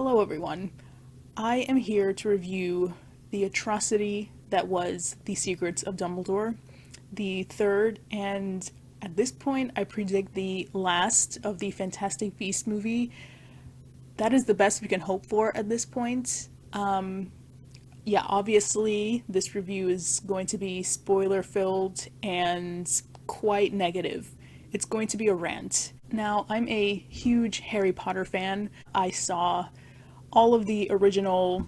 Hello, everyone. I am here to review the atrocity that was The Secrets of Dumbledore, the third and at this point, I predict the last of the Fantastic Beasts movie. That is the best we can hope for at this point. Yeah, obviously, this review is going to be spoiler filled and quite negative. It's going to be a rant. Now, I'm a huge Harry Potter fan. I saw all of the original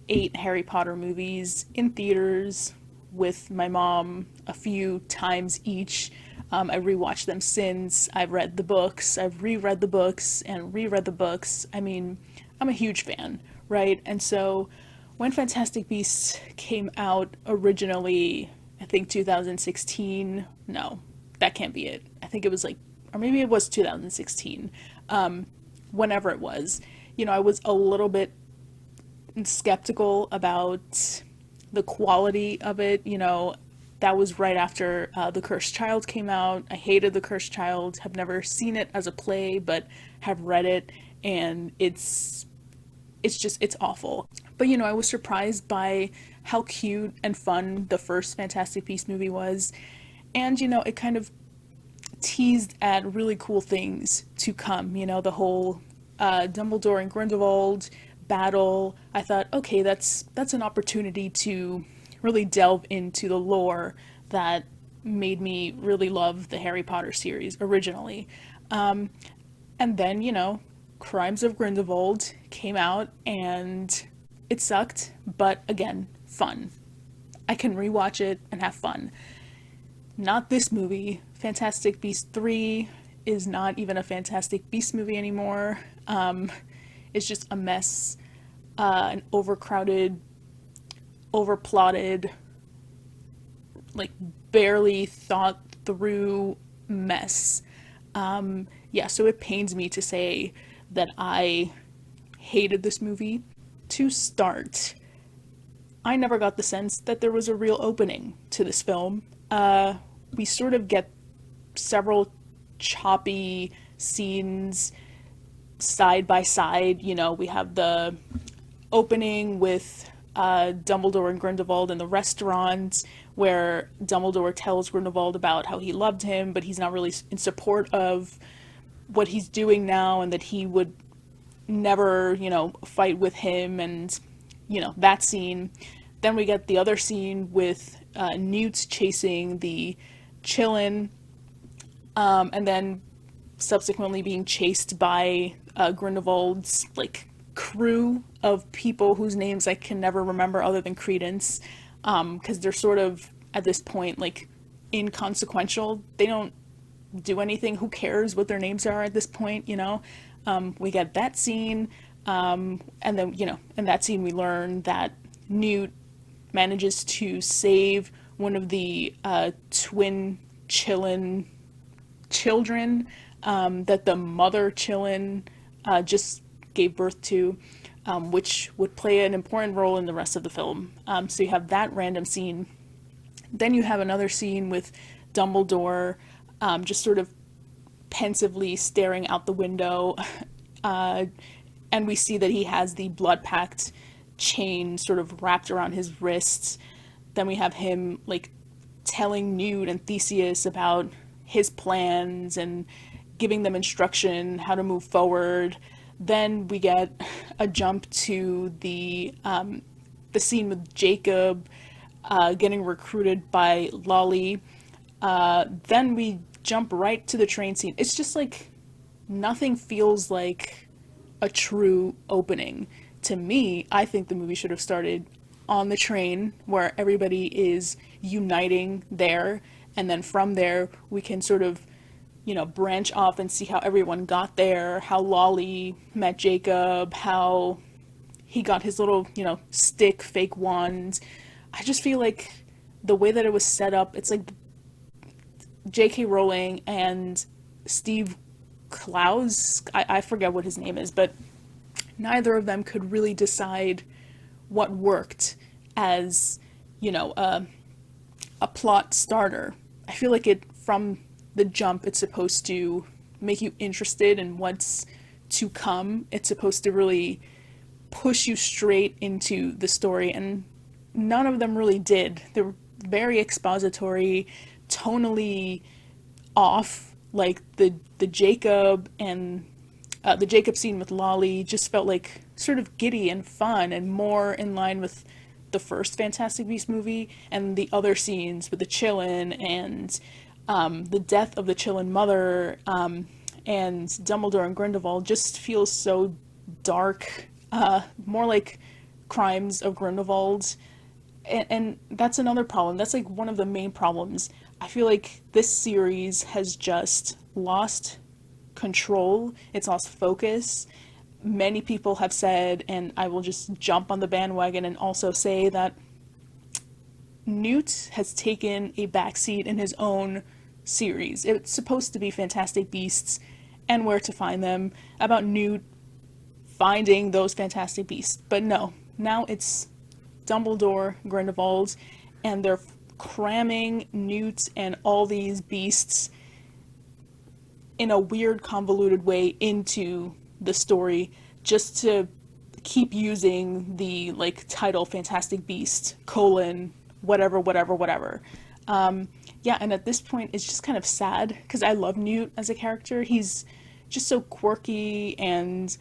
8 Harry Potter movies in theaters with my mom a few times each. I rewatched them since. I've read the books, I've reread the books, and reread the books. I mean, I'm a huge fan, right? And so when Fantastic Beasts came out originally, I think 2016, no, that can't be it. I think it was like, or maybe it was 2016, whenever it was. I was a little bit skeptical about the quality of it. That was right after The Cursed Child came out. I hated The Cursed Child, have never seen it as a play, but have read it, and it's awful. But I was surprised by how cute and fun the first Fantastic Beasts movie was. And it kind of teased at really cool things to come. The whole Dumbledore and Grindelwald battle. I thought, okay, that's an opportunity to really delve into the lore that made me really love the Harry Potter series originally. And then, Crimes of Grindelwald came out and it sucked, but again, fun. I can rewatch it and have fun. Not this movie. Fantastic Beasts 3 is not even a Fantastic Beasts movie anymore. It's just a mess, an overcrowded, overplotted, like barely thought through mess. Yeah, so it pains me to say that I hated this movie. To start, I never got the sense that there was a real opening to this film. We sort of get several choppy scenes side by side. We have the opening with Dumbledore and Grindelwald in the restaurant, where Dumbledore tells Grindelwald about how he loved him, but he's not really in support of what he's doing now, and that he would never, fight with him, and, that scene. Then we get the other scene with Newt chasing the Chillin, and then subsequently being chased by Grindelwald's, crew of people whose names I can never remember other than Credence, because they're sort of, at this point, inconsequential. They don't do anything. Who cares what their names are at this point, We get that scene, and then, in that scene we learn that Newt manages to save one of the twin Chillin children that the mother Chillin just gave birth to, which would play an important role in the rest of the film. So you have that random scene. Then you have another scene with Dumbledore just sort of pensively staring out the window, and we see that he has the Blood Pact chain sort of wrapped around his wrists. Then we have him telling Newt and Theseus about his plans and giving them instruction how to move forward. Then we get a jump to the scene with Jacob getting recruited by Lolly. Then we jump right to the train scene. It's just nothing feels like a true opening. To me, I think the movie should have started on the train where everybody is uniting there, and then from there we can sort of branch off and see how everyone got there, how Lolly met Jacob, how he got his little stick fake wand. I just feel like the way that it was set up, it's like J.K. Rowling and Steve Klaus, I forget what his name is, but neither of them could really decide what worked as a plot starter. I feel like from the jump, it's supposed to make you interested in what's to come. It's supposed to really push you straight into the story, and none of them really did. They were very expository, tonally off. Like the Jacob and the Jacob scene with Lolly just felt like sort of giddy and fun and more in line with the first Fantastic Beasts movie, and the other scenes with the Chillin and the death of the Chillin mother, and Dumbledore and Grindelwald just feels so dark, more like Crimes of Grindelwald. And that's another problem. That's like one of the main problems. I feel like this series has just lost control, it's lost focus. Many people have said, and I will just jump on the bandwagon and also say that Newt has taken a backseat in his own series. It's supposed to be Fantastic Beasts and Where to Find Them, about Newt finding those Fantastic Beasts. But no, now it's Dumbledore, Grindelwald, and they're cramming Newt and all these beasts in a weird, convoluted way into the story just to keep using the like title Fantastic Beast colon whatever whatever whatever. Yeah, and at this point it's just kind of sad because I love Newt as a character. He's just so quirky and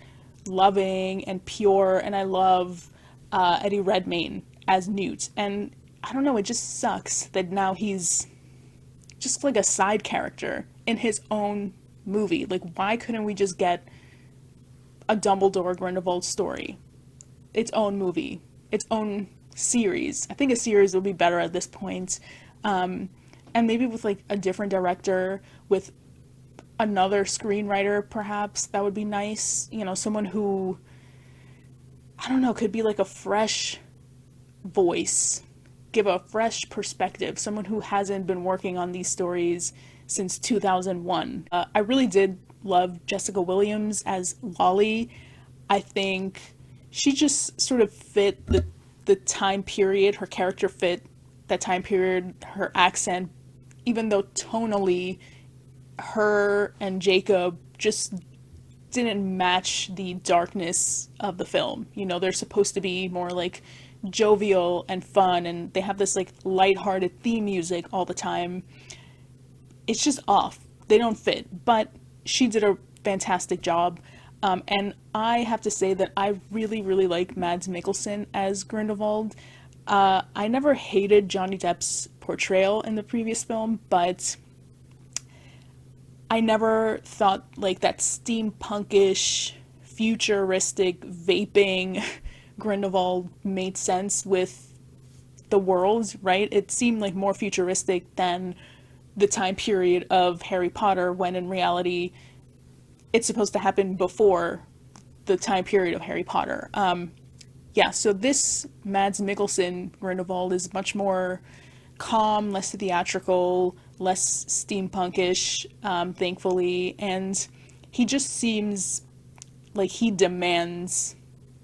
loving and pure, and I love Eddie Redmayne as Newt. And I don't know, it just sucks that now he's just like a side character in his own movie. Like, why couldn't we just get a Dumbledore Grindelwald story, its own movie, its own series? I think a series would be better at this point, and maybe with like a different director, with another screenwriter perhaps. That would be nice, you know, someone who, I don't know, could be like a fresh voice, give a fresh perspective, someone who hasn't been working on these stories since 2001. I really did love Jessica Williams as Lolly. I think she just sort of fit the time period, her character fit that time period, her accent, even though tonally her and Jacob just didn't match the darkness of the film. You know, they're supposed to be more like jovial and fun, and they have this like lighthearted theme music all the time. It's just off. They don't fit. But she did a fantastic job. And I have to say that I really, really like Mads Mikkelsen as Grindelwald. I never hated Johnny Depp's portrayal in the previous film, but I never thought like that steampunkish, futuristic, vaping Grindelwald made sense with the world, right? It seemed like more futuristic than the time period of Harry Potter, when in reality it's supposed to happen before the time period of Harry Potter. Yeah, so this Mads Mikkelsen Grindelwald is much more calm, less theatrical, less steampunkish, thankfully, and he just seems like he demands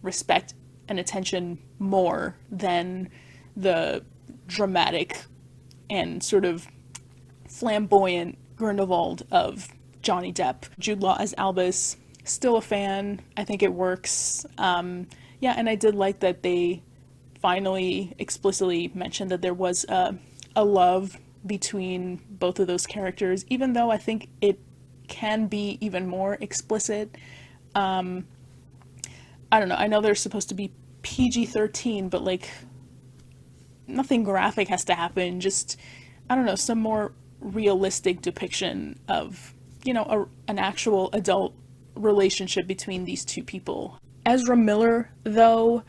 respect and attention more than the dramatic and sort of flamboyant Grindelwald of Johnny Depp. Jude Law as Albus, still a fan. I think it works. Yeah, and I did like that they finally explicitly mentioned that there was a love between both of those characters, even though I think it can be even more explicit. I don't know. I know they're supposed to be PG-13, but like nothing graphic has to happen. Just, I don't know, some more realistic depiction of, you know, an actual adult relationship between these two people. Ezra Miller, though,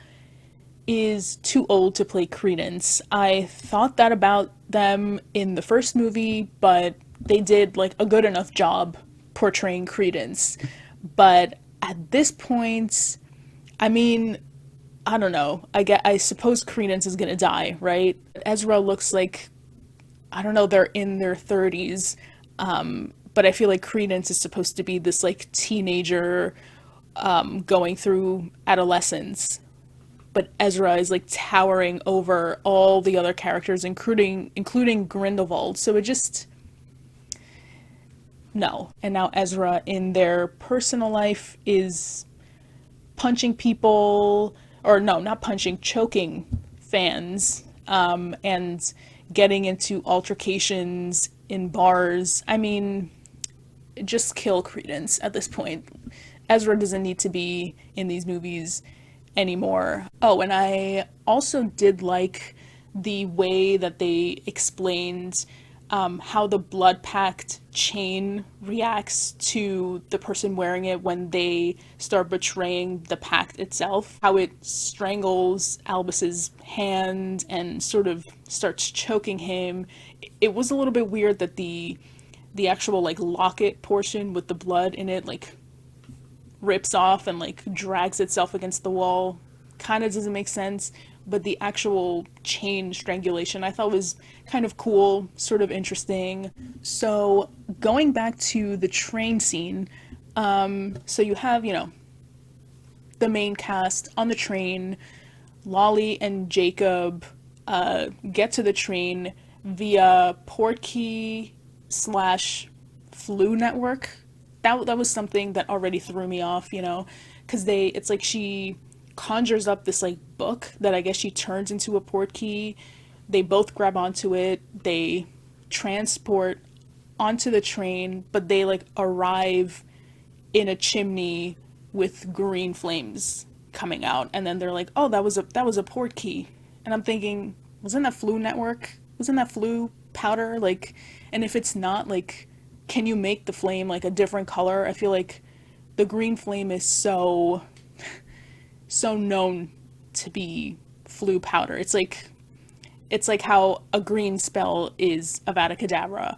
is too old to play Credence. I thought that about them in the first movie, but they did like a good enough job portraying Credence. But at this point, I mean, I don't know. I suppose Credence is gonna die, right? Ezra looks like, I don't know, they're in their 30s. But I feel like Credence is supposed to be this like teenager going through adolescence. But Ezra is like towering over all the other characters, including Grindelwald. So it just, no. And now Ezra in their personal life is punching people, or no, not punching, choking fans, and getting into altercations in bars. I mean, just kill Credence at this point. Ezra doesn't need to be in these movies anymore. Oh, and I also did like the way that they explained how the Blood Pact chain reacts to the person wearing it when they start betraying the pact itself. How it strangles Albus's hand and sort of starts choking him. It was a little bit weird that the actual like locket portion with the blood in it like rips off and like drags itself against the wall. Kind of doesn't make sense, but the actual chain strangulation I thought was kind of cool, sort of interesting. So going back to the train scene, so you have, the main cast on the train. Lolly and Jacob get to the train via Portkey slash Flu Network. That was something that already threw me off, because it's like she conjures up this like book that I guess she turns into a portkey. They both grab onto it. They transport onto the train, but they like arrive in a chimney with green flames coming out, and then they're like, "Oh, that was a portkey," and I'm thinking, wasn't that Flu Network? Wasn't that flu powder? Like, and if it's not, like, can you make the flame like a different color? I feel like the green flame is so known to be flu powder. It's like how a green spell is Avada Kedavra,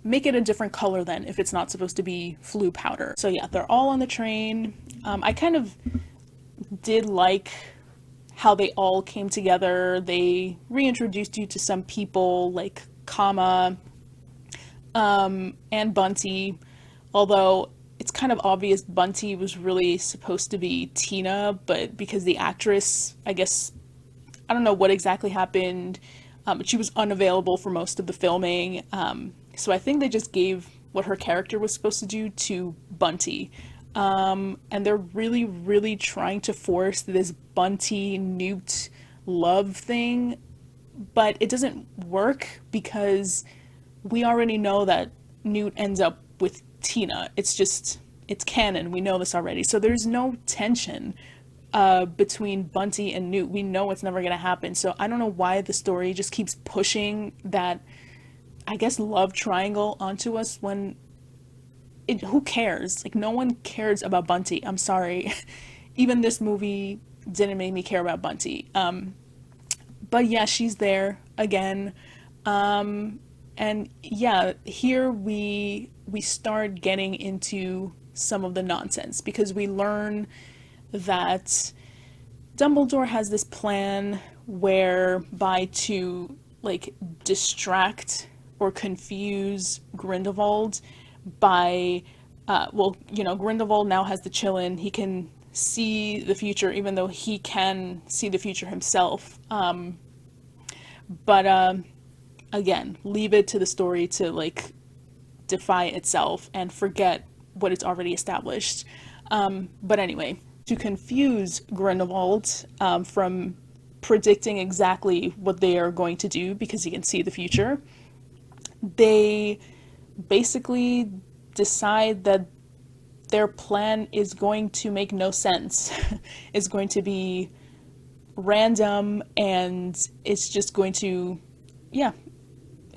Make it a different color then if it's not supposed to be flu powder. So yeah, they're all on the train. I kind of did like how they all came together. They reintroduced you to some people like Kama, and Bunty, although it's kind of obvious Bunty was really supposed to be Tina, but because the actress, I guess, I don't know what exactly happened, but she was unavailable for most of the filming. So I think they just gave what her character was supposed to do to Bunty. And they're really, really trying to force this Bunty Newt love thing, but it doesn't work because we already know that Newt ends up with Tina. It's canon. We know this already. So there's no tension between Bunty and Newt. We know it's never going to happen. So I don't know why the story just keeps pushing that, I guess, love triangle onto us when who cares? Like, no one cares about Bunty. I'm sorry. Even this movie didn't make me care about Bunty. But yeah, she's there again. And yeah, here we start getting into some of the nonsense because we learn that Dumbledore has this plan whereby to like distract or confuse Grindelwald by Grindelwald now has the Chillin. He can see the future even though he can see the future himself. But again, leave it to the story to like defy itself and forget what it's already established. But anyway, to confuse Grindelwald from predicting exactly what they are going to do because he can see the future, they basically decide that their plan is going to make no sense. It's going to be random and it's just going to, yeah,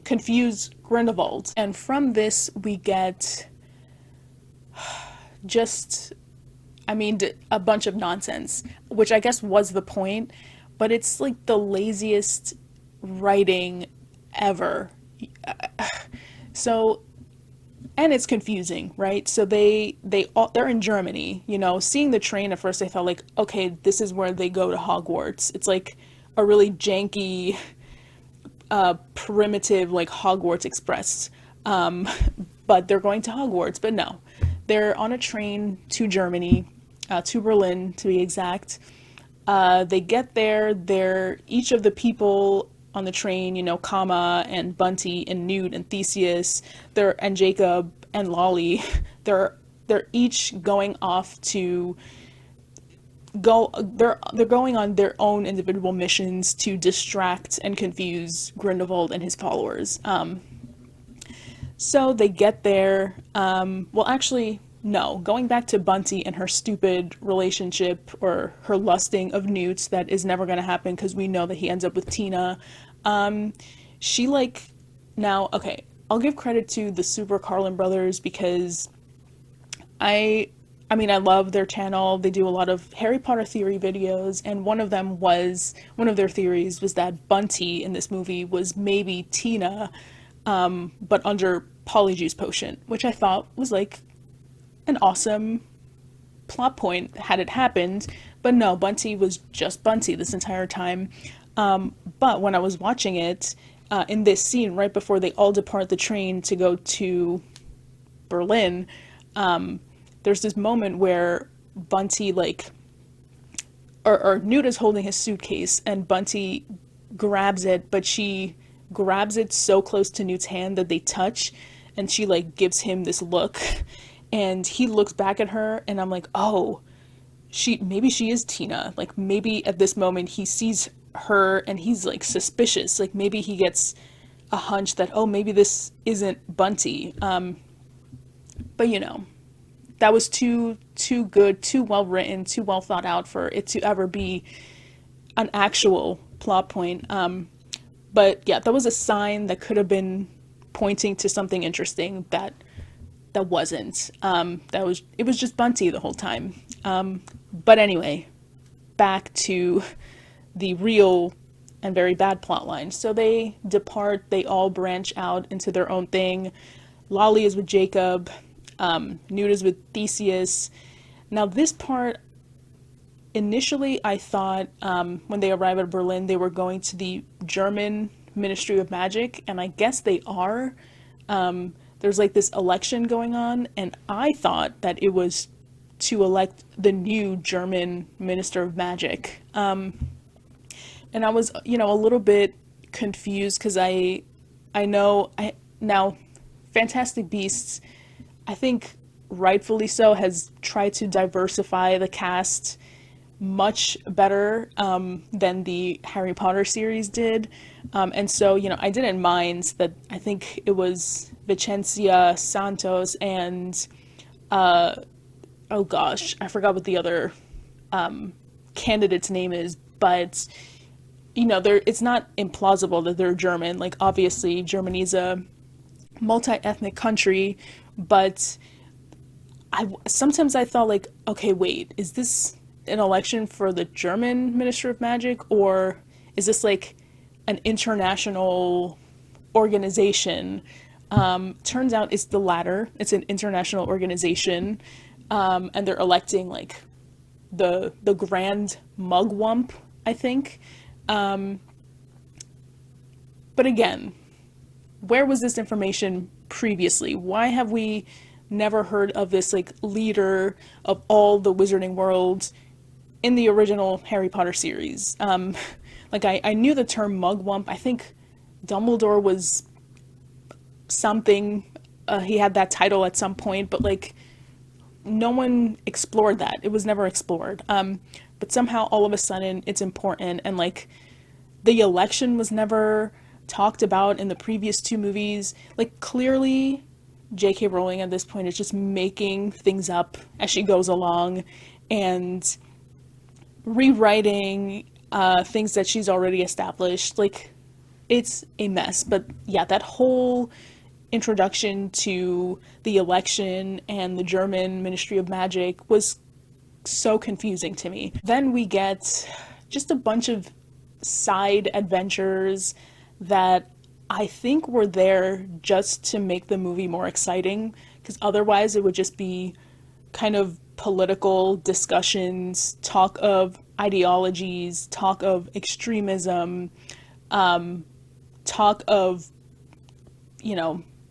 confuse Grindelwald. And from this we get just, a bunch of nonsense, which I guess was the point, but it's like the laziest writing ever. So, and it's confusing, right? So they're in Germany, seeing the train at first I thought like, okay, this is where they go to Hogwarts. It's like a really janky primitive like Hogwarts Express, but they're going to Hogwarts. But no, they're on a train to Germany, to Berlin to be exact. They get there. They're each of the people on the train, Kama and Bunty and Newt and Theseus, Jacob and Lolly. They're each going off to they're going on their own individual missions to distract and confuse Grindelwald and his followers. So they get there. Well, actually, no. Going back to Bunty and her stupid relationship or her lusting of Newt that is never going to happen because we know that he ends up with Tina. She like now. Okay, I'll give credit to the Super Carlin brothers because I I mean, I love their channel. They do a lot of Harry Potter theory videos, and one of their theories was that Bunty in this movie was maybe Tina, but under Polyjuice Potion, which I thought was like an awesome plot point had it happened. But no, Bunty was just Bunty this entire time. But when I was watching it, in this scene right before they all depart the train to go to Berlin, there's this moment where Bunty or Newt is holding his suitcase and Bunty grabs it, but she grabs it so close to Newt's hand that they touch, and she like gives him this look, and he looks back at her, and I'm like, oh, maybe she is Tina. Like maybe at this moment he sees her and he's like suspicious. Like maybe he gets a hunch that, oh, maybe this isn't Bunty. But that was too good, too well written, too well thought out for it to ever be an actual plot point. But yeah, that was a sign that could have been pointing to something interesting that wasn't. It was just Bunty the whole time. But anyway, back to the real and very bad plot line. So they depart, they all branch out into their own thing. Lolly is with Jacob, Newt is with Theseus. Now this part, initially I thought when they arrive at Berlin they were going to the German Ministry of Magic, and I guess they are. There's like this election going on, and I thought that it was to elect the new German Minister of Magic. And I was, a little bit confused because I know now Fantastic Beasts, I think rightfully so, has tried to diversify the cast much better than the Harry Potter series did. And so, I didn't mind that. I think it was Vicencia Santos and, oh gosh, I forgot what the other candidate's name is, but, it's not implausible that they're German. Like, obviously, Germany's a multi-ethnic country, but sometimes I thought like, okay, wait, is this an election for the German Minister of Magic, or is this like an international organization? Turns out it's the latter. It's an international organization, and they're electing like the Grand Mugwump, I think. But again, where was this information previously? Why have we never heard of this like leader of all the wizarding world in the original Harry Potter series? Like I knew the term mugwump. I think Dumbledore was something. He had that title at some point, but like no one explored that. It was never explored. But somehow all of a sudden it's important, and like the election was never talked about in the previous two movies. Like clearly J.K. Rowling at this point is just making things up as she goes along and rewriting things that she's already established. Like it's a mess. But yeah, that whole introduction to the election and the German Ministry of Magic was so confusing to me. Then we get just a bunch of side adventures that I think were there just to make the movie more exciting, because otherwise it would just be kind of political discussions, talk of ideologies, talk of extremism, talk of,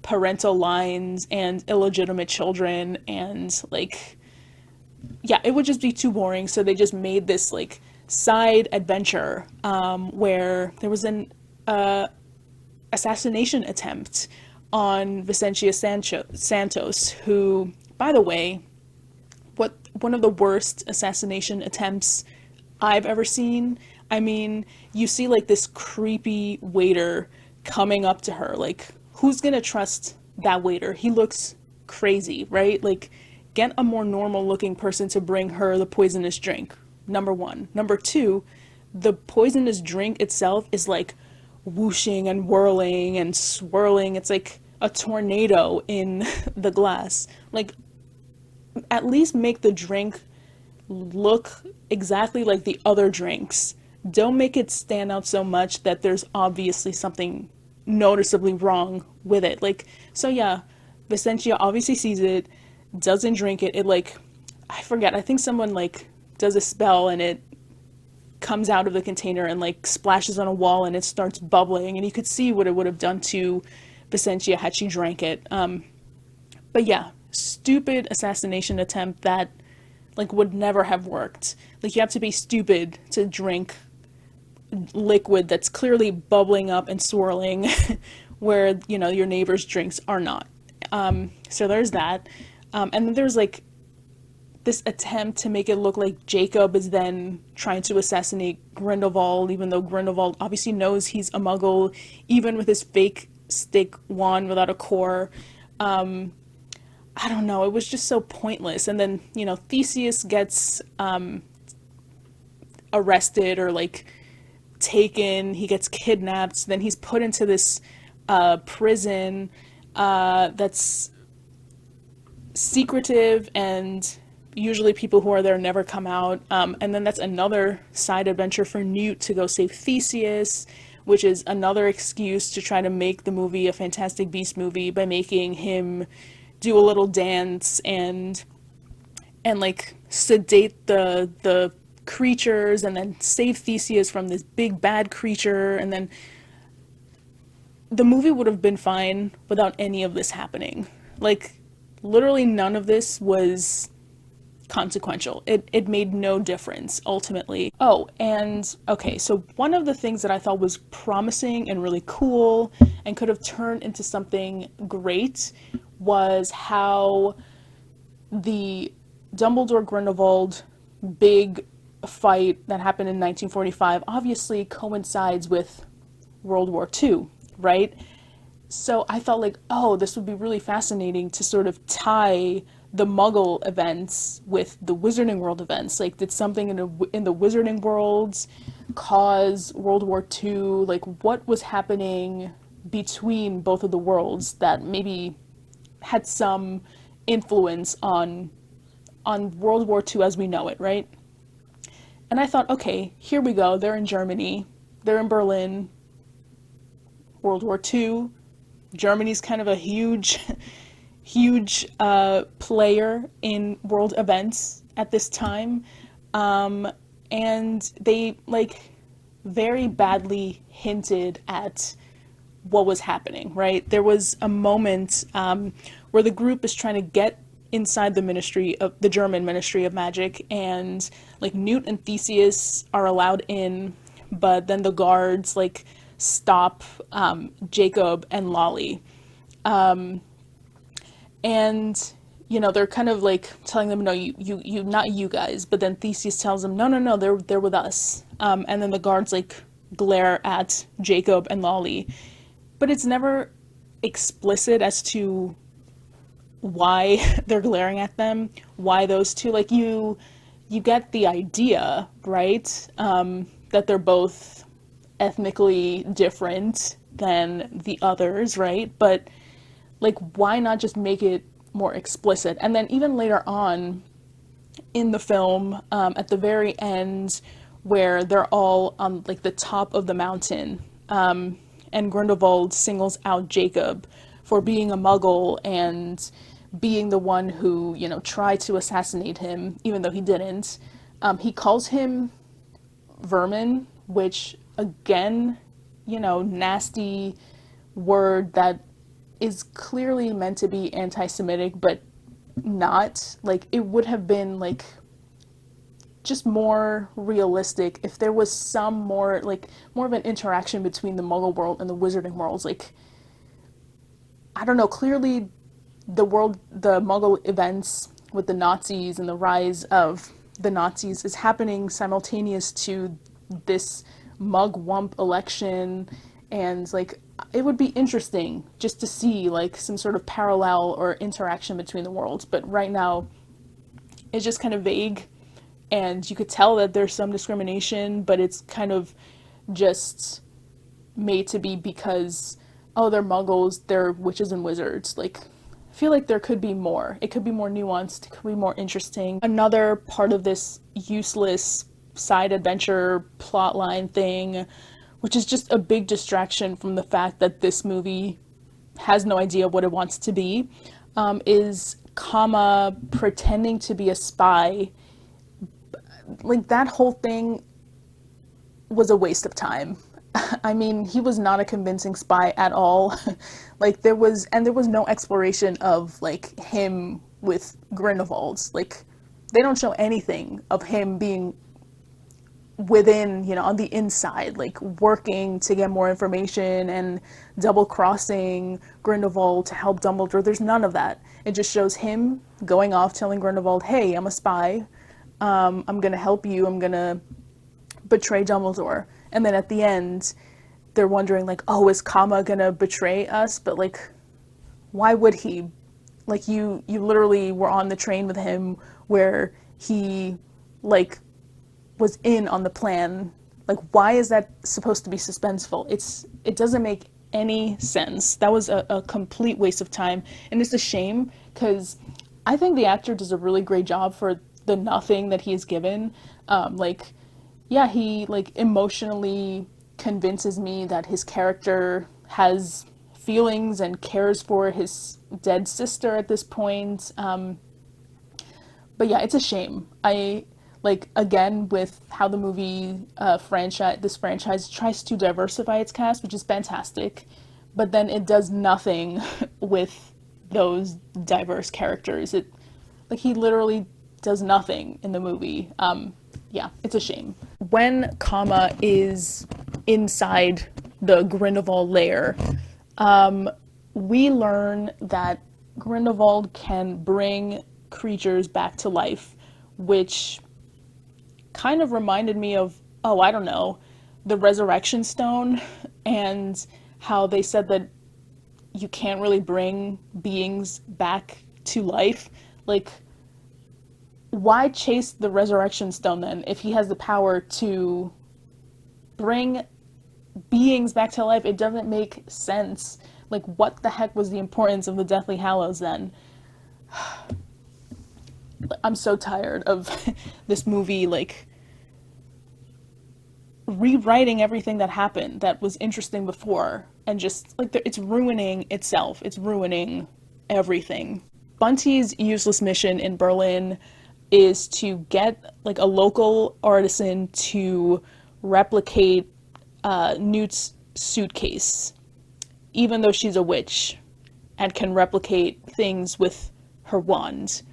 parental lines and illegitimate children, and like, yeah, it would just be too boring. So they just made this like side adventure where there was an assassination attempt on Vicentia Santos, who, by the way, one of the worst assassination attempts I've ever seen. I mean, you see like this creepy waiter coming up to her. Like, who's gonna trust that waiter? He looks crazy, right? Like, get a more normal looking person to bring her the poisonous drink. Number one. Number two, the poisonous drink itself is like whooshing and whirling and swirling. It's like a tornado in the glass. Like, at least make the drink look exactly like the other drinks. Don't make it stand out so much that there's obviously something noticeably wrong with it. Like, so yeah, Vicentia obviously sees it, doesn't drink it. It like, I forget, I think someone like does a spell and it comes out of the container and like splashes on a wall and it starts bubbling and you could see what it would have done to Vicentia had she drank it. But yeah, stupid assassination attempt that like would never have worked. Like you have to be stupid to drink liquid that's clearly bubbling up and swirling where, you know, your neighbor's drinks are not. So there's that. And then there's like this attempt to make it look like Jacob is then trying to assassinate Grindelwald, even though Grindelwald obviously knows he's a muggle, even with his fake stick wand without a core. I don't know, it was just so pointless. And then, you know, Theseus gets arrested or like taken, he gets kidnapped, then he's put into this prison that's secretive and usually people who are there never come out. And then that's another side adventure for Newt to go save Theseus, which is another excuse to try to make the movie a Fantastic Beast movie by making him do a little dance and like sedate the creatures and then save Theseus from this big bad creature. And then the movie would have been fine without any of this happening. Like, literally none of this was consequential. It made no difference ultimately. Oh, and okay, so one of the things that I thought was promising and really cool and could have turned into something great was how the Dumbledore Grindelwald big fight that happened in 1945 obviously coincides with World War II, right? So I felt like, oh, this would be really fascinating to sort of tie the Muggle events with the Wizarding World events. Like, did something in the Wizarding worlds cause World War II? Like, what was happening between both of the worlds that maybe had some influence on World War II as we know it, right? And I thought, okay, here we go. They're in Germany. They're in Berlin. World War II. Germany's kind of a huge player in world events at this time. And they, like, very badly hinted at what was happening, right? There was a moment where the group is trying to get inside the German Ministry of Magic, and like Newt and Theseus are allowed in, but then the guards like stop Jacob and Lolly, and you know they're kind of like telling them, no, you not you guys, but then Theseus tells them, no, they're with us, and then the guards like glare at Jacob and Lolly, but it's never explicit as to why they're glaring at them, why those two. Like, you get the idea, right? That they're both ethnically different than the others, right? But like, why not just make it more explicit? And then even later on in the film, at the very end, where they're all on like the top of the mountain, and Grindelwald singles out Jacob for being a muggle and being the one who, you know, tried to assassinate him, even though he didn't. He calls him vermin, which, again, you know, nasty word that is clearly meant to be anti-Semitic, but not. Like, it would have been, like, just more realistic if there was some more of an interaction between the Muggle world and the Wizarding worlds. Like, I don't know, clearly the Muggle events with the Nazis and the rise of the Nazis is happening simultaneous to this mugwump election. And like, it would be interesting just to see like some sort of parallel or interaction between the worlds, but right now it's just kind of vague, and you could tell that there's some discrimination, but it's kind of just made to be because, oh, they're muggles, they're witches and wizards. Like, I feel like there could be more. It could be more nuanced, it could be more interesting. Another part of this useless side adventure plotline thing, which is just a big distraction from the fact that this movie has no idea what it wants to be, is Kama pretending to be a spy. Like, that whole thing was a waste of time. I mean, he was not a convincing spy at all. Like, there was no exploration of like him with Grindelwald. Like, they don't show anything of him being within, on the inside, like working to get more information and double crossing Grindelwald to help Dumbledore. There's none of that. It just shows him going off telling Grindelwald, hey, I'm a spy. I'm gonna help you. I'm gonna betray Dumbledore. And then at the end, they're wondering like, oh, is Kama gonna betray us? But like, why would he? Like, you literally were on the train with him where he like was in on the plan. Like, why is that supposed to be suspenseful? It doesn't make any sense. That was a complete waste of time, and it's a shame because I think the actor does a really great job for the nothing that he is given. Like, yeah, he like emotionally convinces me that his character has feelings and cares for his dead sister at this point. But yeah, it's a shame. I like, again, with how the movie this franchise tries to diversify its cast, which is fantastic, but then it does nothing with those diverse characters. It like, he literally does nothing in the movie. Yeah, it's a shame. When Kama is inside the Grindelwald lair, we learn that Grindelwald can bring creatures back to life, which kind of reminded me of, oh, I don't know, the Resurrection Stone, and how they said that you can't really bring beings back to life. Like, why chase the Resurrection Stone then if he has the power to bring beings back to life? It doesn't make sense. Like, what the heck was the importance of the Deathly Hallows then? I'm so tired of this movie, like, rewriting everything that happened that was interesting before, and just, like, it's ruining itself. It's ruining everything. Bunty's useless mission in Berlin is to get, like, a local artisan to replicate Newt's suitcase, even though she's a witch and can replicate things with her wand.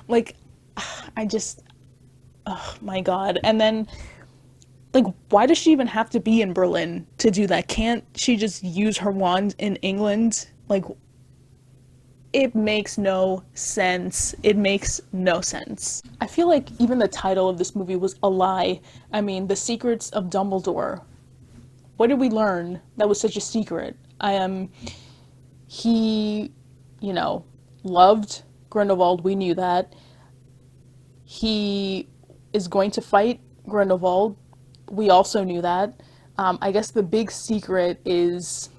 Like, I just, oh my god. And then, like, why does she even have to be in Berlin to do that? Can't she just use her wand in England? Like, it makes no sense. It makes no sense. I feel like even the title of this movie was a lie. I mean, The Secrets of Dumbledore. What did we learn that was such a secret? He, loved Grindelwald. We knew that. He is going to fight Grindelwald. We also knew that. I guess the big secret is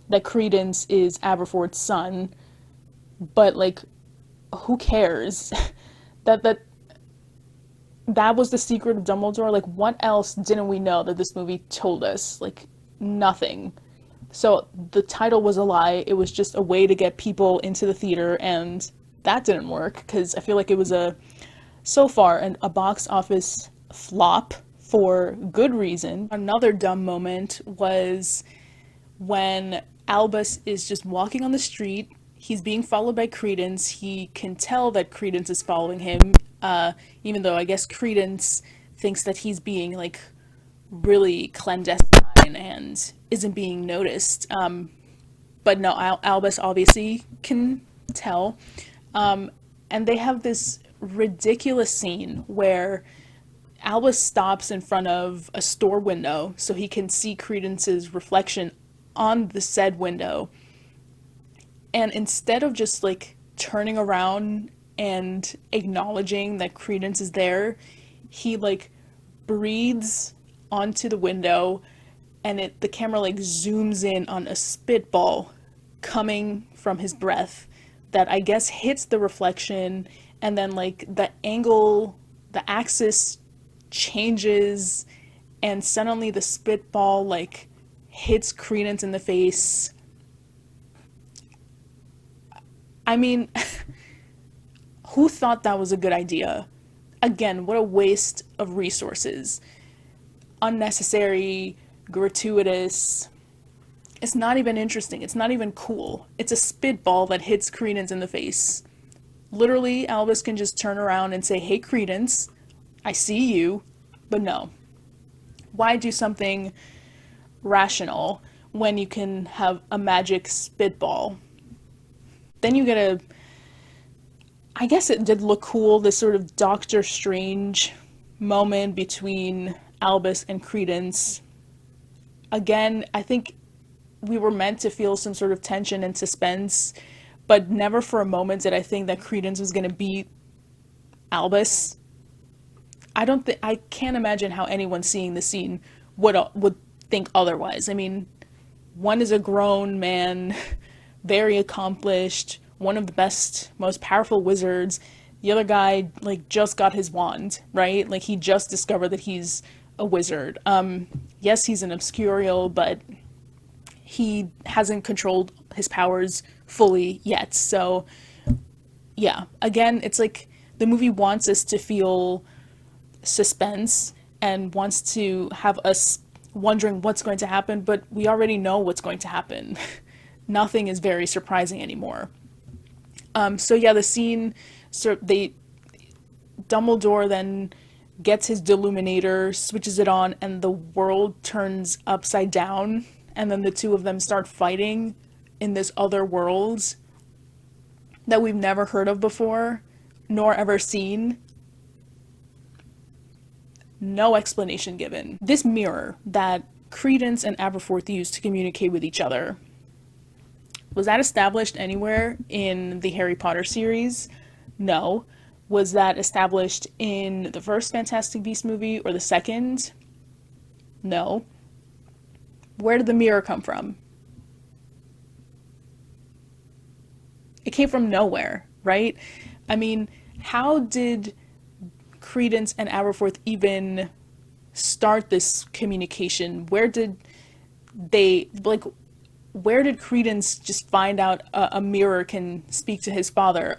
that Credence is Aberforth's son. But, like, who cares? that was the secret of Dumbledore. Like, what else didn't we know that this movie told us? Like, nothing. So the title was a lie. It was just a way to get people into the theater, and that didn't work because I feel like it was so far a box office flop for good reason. Another dumb moment was when Albus is just walking on the street. He's being followed by Credence. He can tell that Credence is following him, even though I guess Credence thinks that he's being, like, really clandestine and isn't being noticed. but no, Albus obviously can tell. Um, and they have this ridiculous scene where Albus stops in front of a store window so he can see Credence's reflection on the said window. And instead of just like turning around and acknowledging that Credence is there, he like breathes onto the window, and the camera like zooms in on a spitball coming from his breath that I guess hits the reflection, and then like the axis changes, and suddenly the spitball like hits Credence in the face. I mean, who thought that was a good idea? Again, what a waste of resources. Unnecessary, gratuitous. It's not even interesting. It's not even cool. It's a spitball that hits Credence in the face. Literally, Albus can just turn around and say, "Hey, Credence, I see you." But no. Why do something rational when you can have a magic spitball? Then you get I guess it did look cool, this sort of Doctor Strange moment between Albus and Credence. Again, I think we were meant to feel some sort of tension and suspense, but never for a moment did I think that Credence was going to beat Albus. I can't imagine how anyone seeing the scene would think otherwise. I mean, one is a grown man, very accomplished, one of the best, most powerful wizards. The other guy like just got his wand, right? Like he just discovered that he's a wizard. Yes, he's an obscurial, but he hasn't controlled his powers fully yet. So, yeah, again, it's like the movie wants us to feel suspense and wants to have us wondering what's going to happen, but we already know what's going to happen. Nothing is very surprising anymore. So yeah, the scene, so Dumbledore then gets his Deluminator, switches it on, and the world turns upside down, and then the two of them start fighting in this other world that we've never heard of before, nor ever seen. No explanation given. This mirror that Credence and Aberforth used to communicate with each other, was that established anywhere in the Harry Potter series? No. Was that established in the first Fantastic Beasts movie or the second? No. Where did the mirror come from? It came from nowhere, right? I mean, how did Credence and Aberforth even start this communication? Where did Credence just find out a mirror can speak to his father?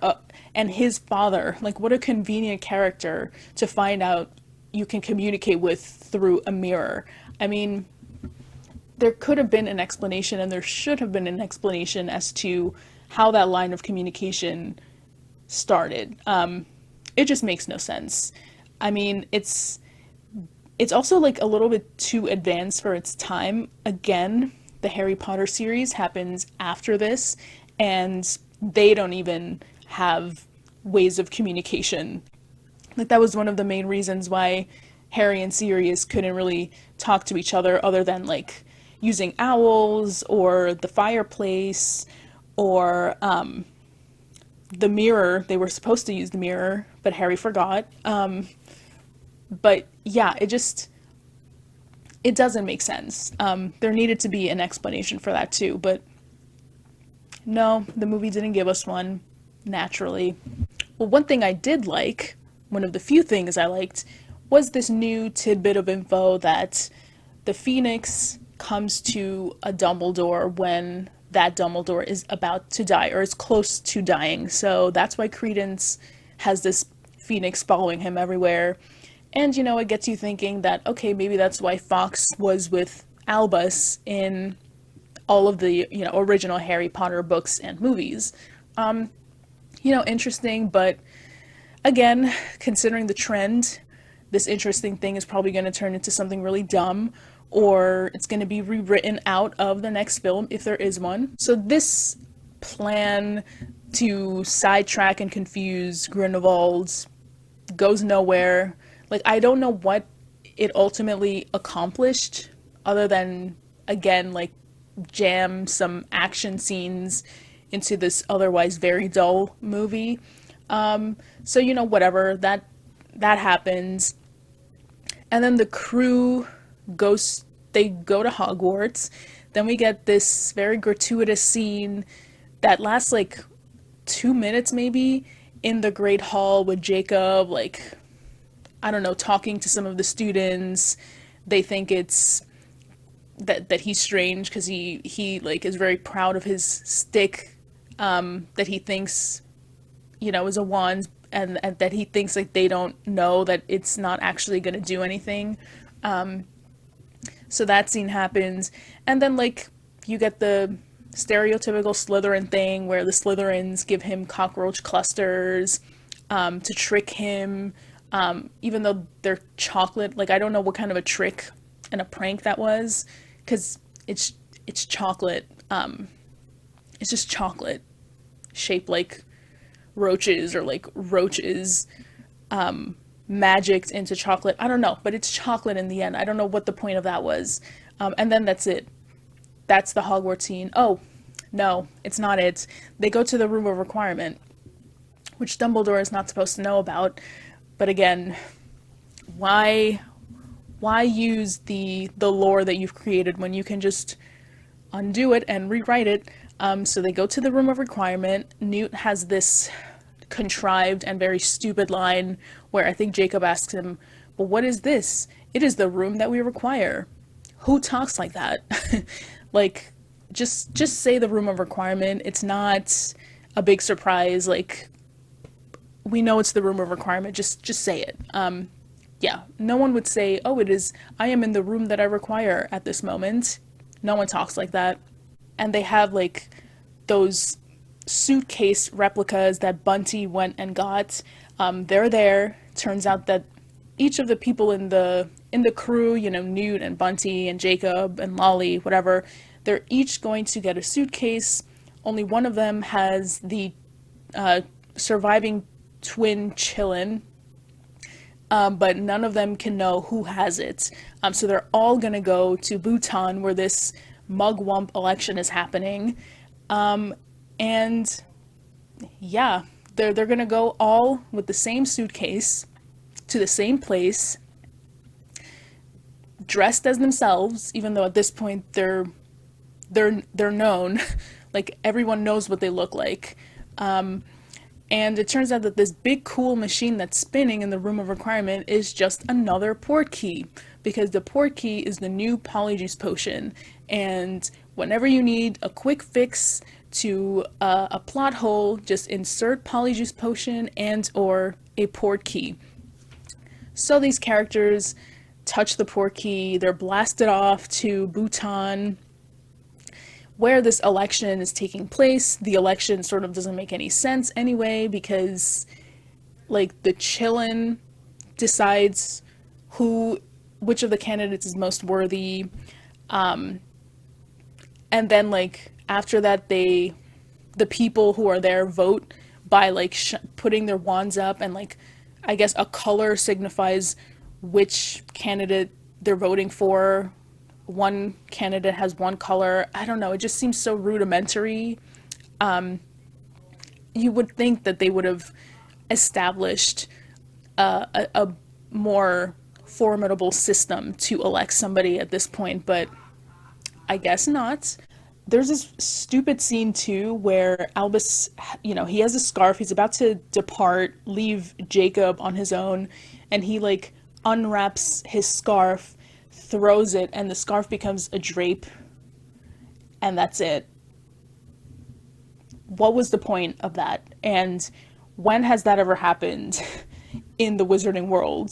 And his father, like, what a convenient character to find out you can communicate with through a mirror. I mean, there could have been an explanation, and there should have been an explanation as to how that line of communication started. It just makes no sense. I mean, it's also like a little bit too advanced for its time. Again, the Harry Potter series happens after this, and they don't even have ways of communication. Like, that was one of the main reasons why Harry and Sirius couldn't really talk to each other than like using owls or the fireplace or the mirror. They were supposed to use the mirror, but Harry forgot. But yeah, it doesn't make sense. There needed to be an explanation for that too, but no, the movie didn't give us one, naturally. Well, one thing I did like, one of the few things I liked, was this new tidbit of info that the Phoenix comes to a Dumbledore when that Dumbledore is about to die, or is close to dying. So that's why Credence has this Phoenix following him everywhere. And, it gets you thinking that, okay, maybe that's why Fawkes was with Albus in all of the, original Harry Potter books and movies. Interesting, but again, considering the trend, this interesting thing is probably going to turn into something really dumb, or it's going to be rewritten out of the next film if there is one. So this plan to sidetrack and confuse Grindelwald goes nowhere. Like, I don't know what it ultimately accomplished other than, again, like, jam some action scenes into this otherwise very dull movie. So, whatever, that happens. And then the crew they go to Hogwarts. Then we get this very gratuitous scene that lasts like 2 minutes maybe in the Great Hall with Jacob, like, I don't know, talking to some of the students. They think it's that he's strange because he like is very proud of his stick, that he thinks, is a wand, and that he thinks like they don't know that it's not actually going to do anything. So that scene happens, and then like you get the stereotypical Slytherin thing where the Slytherins give him cockroach clusters, to trick him, even though they're chocolate. Like, I don't know what kind of a trick and a prank that was, because it's chocolate. It's just chocolate shaped like roaches, or like roaches magicked into chocolate. I don't know, but it's chocolate in the end. I don't know what the point of that was. And then that's it. That's the Hogwarts scene. Oh, no, it's not it. They go to the Room of Requirement, which Dumbledore is not supposed to know about. But again, why use the lore that you've created when you can just undo it and rewrite it? So they go to the Room of Requirement. Newt has this contrived and very stupid line where I think Jacob asks him, "But what is this?" "It is the room that we require." Who talks like that? Like, just say the Room of Requirement. It's not a big surprise. Like, we know it's the Room of Requirement. Just say it. Yeah, no one would say, "Oh, it is, I am in the room that I require at this moment." No one talks like that. And they have like those suitcase replicas that Bunty went and got. They're there. Turns out that each of the people in the crew, Newt and Bunty and Jacob and Lolly, whatever, they're each going to get a suitcase. Only one of them has the surviving twin chillin', but none of them can know who has it. So they're all gonna go to Bhutan, where this mugwump election is happening. And yeah, they're gonna go all with the same suitcase to the same place, dressed as themselves, even though at this point they're known. Like, everyone knows what they look like. And it turns out that this big cool machine that's spinning in the Room of Requirement is just another port key, because the port key is the new Polyjuice potion. And whenever you need a quick fix to a plot hole, just insert Polyjuice potion and or a port key. So these characters touch the port key, they're blasted off to Bhutan, where this election is taking place. The election sort of doesn't make any sense anyway, because like the Chillin decides which of the candidates is most worthy, and then like after that the people who are there vote by like putting their wands up, and like I guess a color signifies which candidate they're voting for. One candidate has one color. I don't know, it just seems so rudimentary. You would think that they would have established a more formidable system to elect somebody at this point, but I guess not. There's this stupid scene too where Albus, he has a scarf, he's about to depart, leave Jacob on his own, and he like unwraps his scarf, throws it, and the scarf becomes a drape, and that's it. What was the point of that? And when has that ever happened in the wizarding world?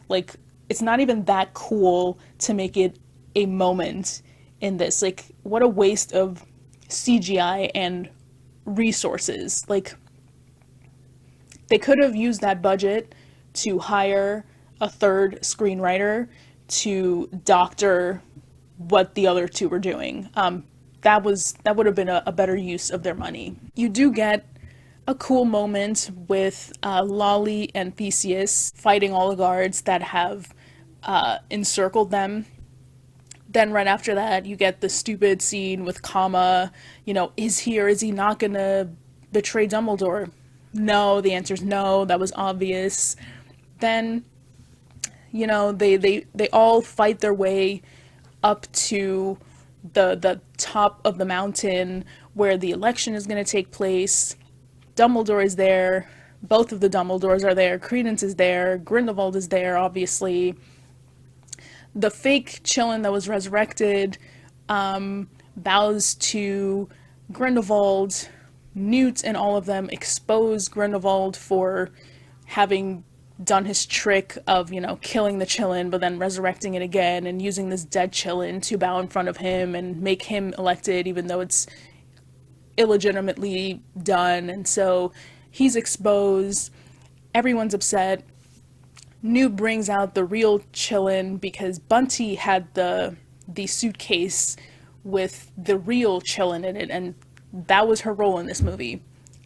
Like, it's not even that cool to make it a moment in this. Like, what a waste of CGI and resources. Like, they could have used that budget to hire a third screenwriter to doctor what the other two were doing. That would have been a better use of their money. You do get a cool moment with Lolly and Theseus fighting all the guards that have encircled them. Then right after that, you get the stupid scene with Kama. Is he or is he not gonna betray Dumbledore? No, the answer's no. That was obvious. Then, they all fight their way up to the top of the mountain where the election is going to take place. Dumbledore is there. Both of the Dumbledores are there. Credence is there. Grindelwald is there, obviously. The fake Chillin that was resurrected bows to Grindelwald. Newt and all of them expose Grindelwald for having done his trick of, killing the Chillin, but then resurrecting it again and using this dead Chillin to bow in front of him and make him elected, even though it's illegitimately done. And so he's exposed. Everyone's upset. Newt brings out the real Chillin because Bunty had the suitcase with the real Chillin in it, and that was her role in this movie.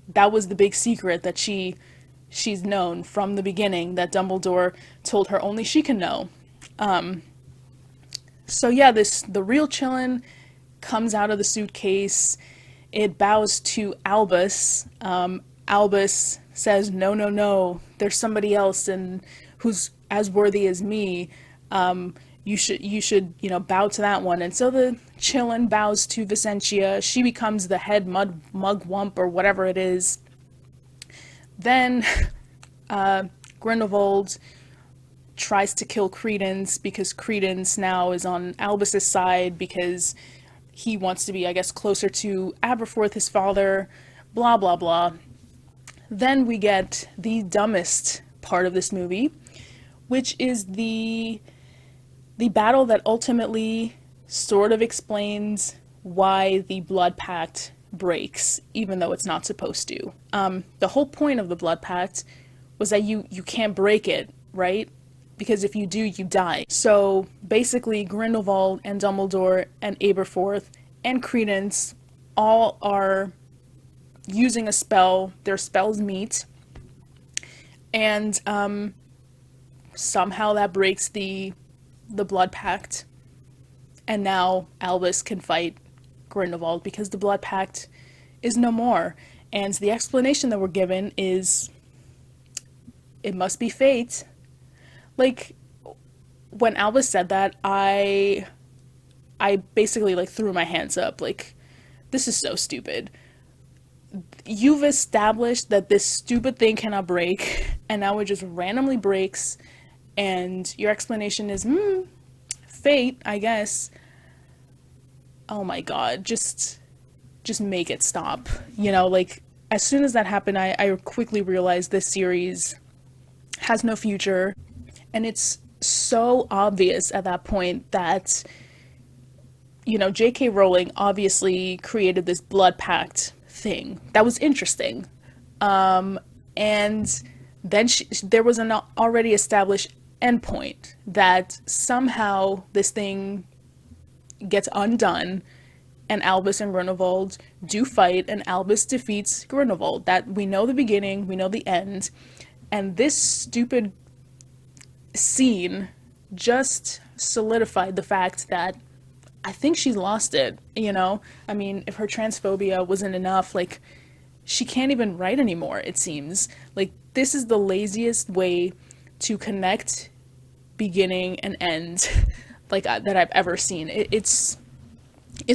That was the big secret that she's known from the beginning, that Dumbledore told her only she can know. So yeah, the real Chillin comes out of the suitcase. It bows to Albus. Albus says, no, no, no, there's somebody else and who's as worthy as me. You should, bow to that one. And so the Chillin bows to Vicentia. She becomes the head mugwump or whatever it is. Then Grindelwald tries to kill Credence because Credence now is on Albus's side because he wants to be, I guess, closer to Aberforth, his father, blah, blah, blah. Then we get the dumbest part of this movie, which is the battle that ultimately sort of explains why the Blood Pact breaks, even though it's not supposed to. The whole point of the Blood Pact was that you can't break it, right? Because if you do, you die. So basically, Grindelwald and Dumbledore and Aberforth and Credence all are using a spell. Their spells meet, and somehow that breaks the Blood Pact, and now Albus can fight Grindelwald because the Blood Pact is no more. And the explanation that we're given is it must be fate. Like, when Albus said that, I basically threw my hands up. Like, this is so stupid. You've established that this stupid thing cannot break, and now it just randomly breaks, and your explanation is, fate, I guess. Oh my god, just make it stop. As soon as that happened, I quickly realized this series has no future, and it's so obvious at that point that, J.K. Rowling obviously created this Blood Pact thing. That was interesting. And then there was an already established endpoint that somehow this thing gets undone and Albus and Grindelwald do fight and Albus defeats Grindelwald. That we know the beginning, we know the end, and this stupid scene just solidified the fact that I think she's lost it, I mean, if her transphobia wasn't enough, she can't even write anymore, it seems. This is the laziest way to connect beginning and end that I've ever seen. It's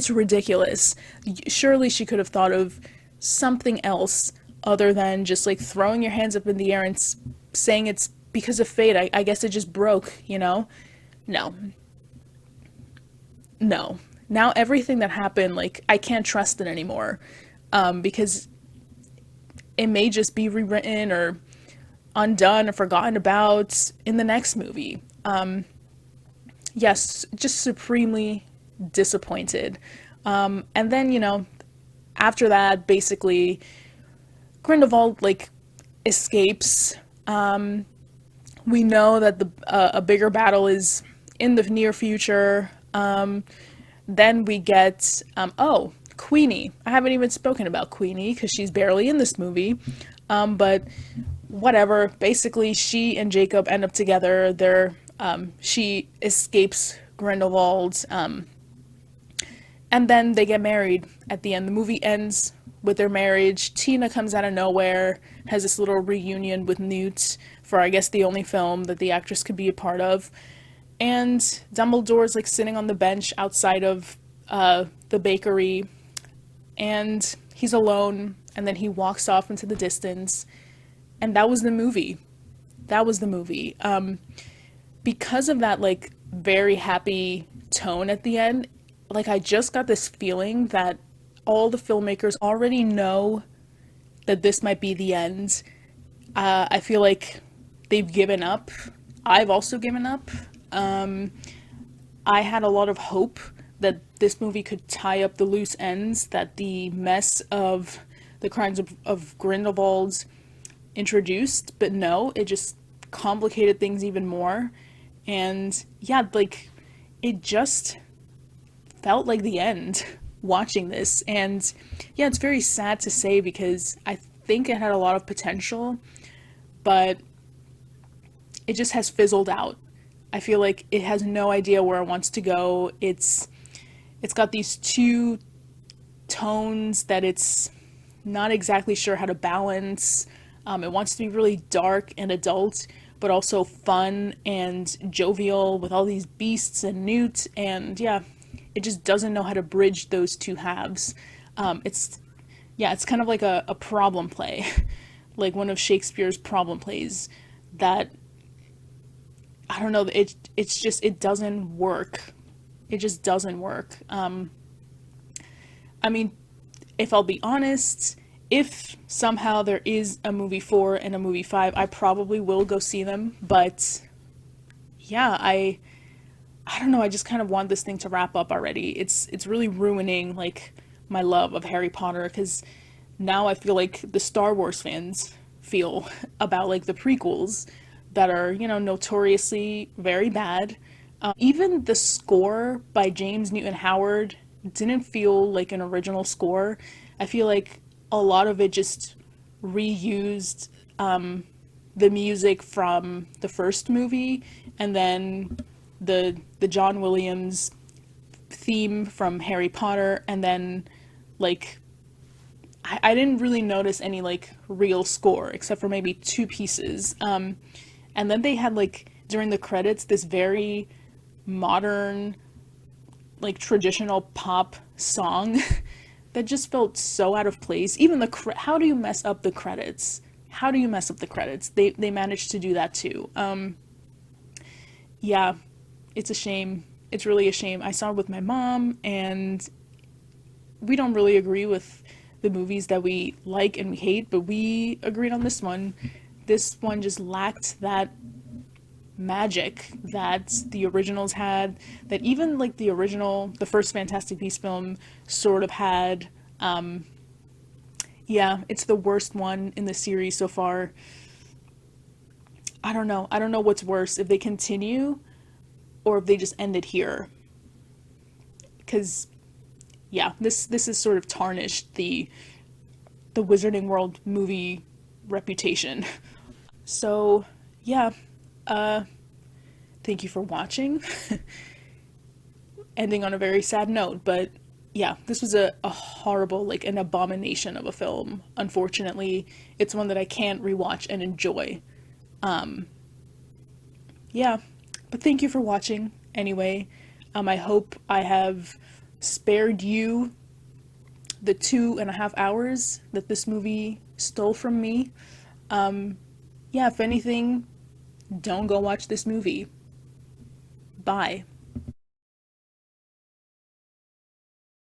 ridiculous. Surely she could have thought of something else other than just throwing your hands up in the air and saying it's because of fate. I guess it just broke, No. No. Now everything that happened, I can't trust it anymore. Because it may just be rewritten or undone or forgotten about in the next movie. Yes, just supremely disappointed. And then, after that, basically, Grindelwald, escapes. We know that a bigger battle is in the near future. Then we get, oh, Queenie. I haven't even spoken about Queenie because she's barely in this movie. But whatever. Basically, she and Jacob end up together. She escapes Grindelwald, and then they get married at the end. The movie ends with their marriage. Tina comes out of nowhere, has this little reunion with Newt for, I guess, the only film that the actress could be a part of. And Dumbledore's like sitting on the bench outside of the bakery, and he's alone. And then he walks off into the distance, and that was the movie. That was the movie. Because of that, like very happy tone at the end, like I just got this feeling that all the filmmakers already know that this might be the end. I feel like they've given up. I've also given up. I had a lot of hope that this movie could tie up the loose ends that the mess of the crimes of Grindelwald introduced, but no, it just complicated things even more. And yeah, like it just felt like the end watching this. And yeah, it's very sad to say because I think it had a lot of potential, but it just has fizzled out. I feel like it has no idea where it wants to go. It's got these two tones that it's not exactly sure how to balance. It wants to be really dark and adult, but also fun and jovial with all these beasts and newt. And yeah, it just doesn't know how to bridge those two halves. It's yeah, it's kind of like a problem play, like one of Shakespeare's problem plays that I don't know. It's just it doesn't work. It just doesn't work. I mean, if I'll be honest, if somehow there is a movie 4 and a movie 5, I probably will go see them. But yeah, I don't know. I just kind of want this thing to wrap up already. It's really ruining like my love of Harry Potter because now I feel like the Star Wars fans feel about like the prequels that are, you know, notoriously very bad. Even the score by James Newton Howard didn't feel like an original score. I feel like a lot of it just reused the music from the first movie and then the John Williams theme from Harry Potter and then like I didn't really notice any like real score except for maybe two pieces. And then they had like during the credits this very modern like traditional pop song that just felt so out of place. Even how do you mess up the credits? How do you mess up the credits? They managed to do that too. Yeah, it's a shame. It's really a shame. I saw it with my mom, and we don't really agree with the movies that we like and we hate, but we agreed on this one. This one just lacked that magic that the originals had, that even like the first Fantastic Beasts film sort of had. Yeah, it's the worst one in the series so far. I don't know. I don't know what's worse, if they continue or if they just end it here. Because yeah, this has sort of tarnished the Wizarding World movie reputation. So yeah, thank you for watching. Ending on a very sad note, but yeah, this was a horrible, like an abomination of a film. Unfortunately, it's one that I can't rewatch and enjoy. Yeah, but thank you for watching anyway. I hope I have spared you the 2.5 hours that this movie stole from me. Yeah, if anything, don't go watch this movie. Bye.